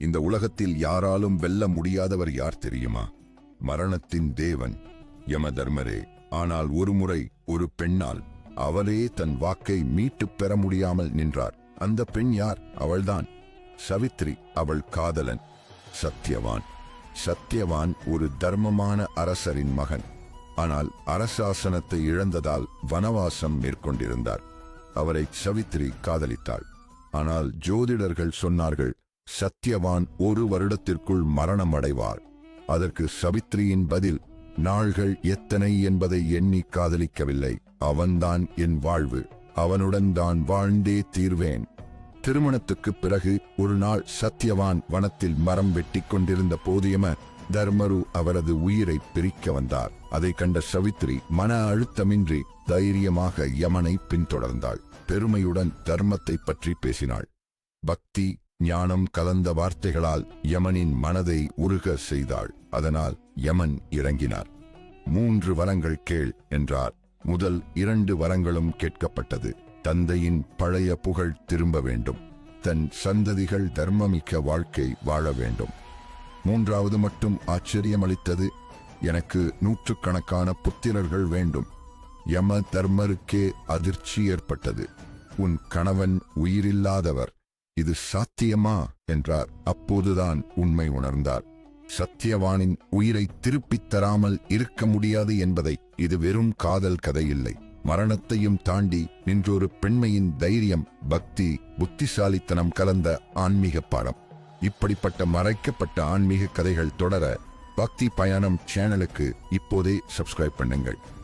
இந்த உலகத்தில் யாராலும் வெல்ல முடியாதவர் யார் தெரியுமா? மரணத்தின் தேவன் யமதர்மரே. ஆனால் ஒருமுறை ஒரு பெண்ணால் அவரே தன் வாக்கை மீட்டுப் பெற முடியாமல் நின்றார். அந்த பெண் யார்? அவள்தான் சவித்ரி. அவள் காதலன் சத்யவான். சத்யவான் ஒரு தர்மமான அரசரின் மகன். ஆனால் அரசாசனத்தை இழந்ததால் வனவாசம் மேற்கொண்டிருந்தார். அவரை சவித்ரி காதலித்தாள். ஆனால் ஜோதிடர்கள் சொன்னார்கள், சத்யவான் 1 வருடத்திற்குள் மரணம் அடைவார். அதற்கு சவித்ரியின் பதில், நாள்கள் எத்தனை என்பதை எண்ணி காதலிக்கவில்லை. அவன்தான் என் வாழ்வு. அவனுடன் தான் வாழ்ந்தே தீர்வேன். திருமணத்துக்கு பிறகு ஒரு நாள் சத்யவான் வனத்தில் மரம் வெட்டி கொண்டிருந்த போதியம தர்மரு அவரது உயிரை பிரிக்க வந்தார். அதை கண்ட சவித்ரி மன அழுத்தமின்றி தைரியமாக யமனை பின்தொடர்ந்தாள். பெருமையுடன் தர்மத்தை பற்றி பேசினாள். பக்தி ஞானம் கலந்த வார்த்தைகளால் யமனின் மனதை உருக செய்தாள். அதனால் யமன் இறங்கினார். 3 வரங்கள் கேள் என்றார். முதல் 2 வரங்களும் கேட்கப்பட்டது. தந்தையின் பழைய புகழ் திரும்ப வேண்டும். தன் சந்ததிகள் தர்மமிக்க வாழ்க்கை வாழ வேண்டும். 3வது மட்டும் ஆச்சரியமளித்தது. எனக்கு 100கணக்கான புத்திரர்கள் வேண்டும். யம தர்மருக்கே அதிர்ச்சி ஏற்பட்டது. உன் கணவன் உயிரில்லாதவர். இது சாத்தியமா என்றார். அப்போதுதான் உண்மை உணர்ந்தார். சத்யவானின் உயிரை திருப்பித் தராமல் இருக்க முடியாது என்பதை. இது வெறும் காதல் கதையில்லை. மரணத்தையும் தாண்டி நின்றொரு பெண்மையின் தைரியம், பக்தி, புத்திசாலித்தனம் கலந்த ஆன்மீக பாடம். இப்படிப்பட்ட மறைக்கப்பட்ட ஆன்மீக கதைகள் தொடர பக்தி பயணம் சேனலுக்கு இப்போதே சப்ஸ்கிரைப் பண்ணுங்கள்.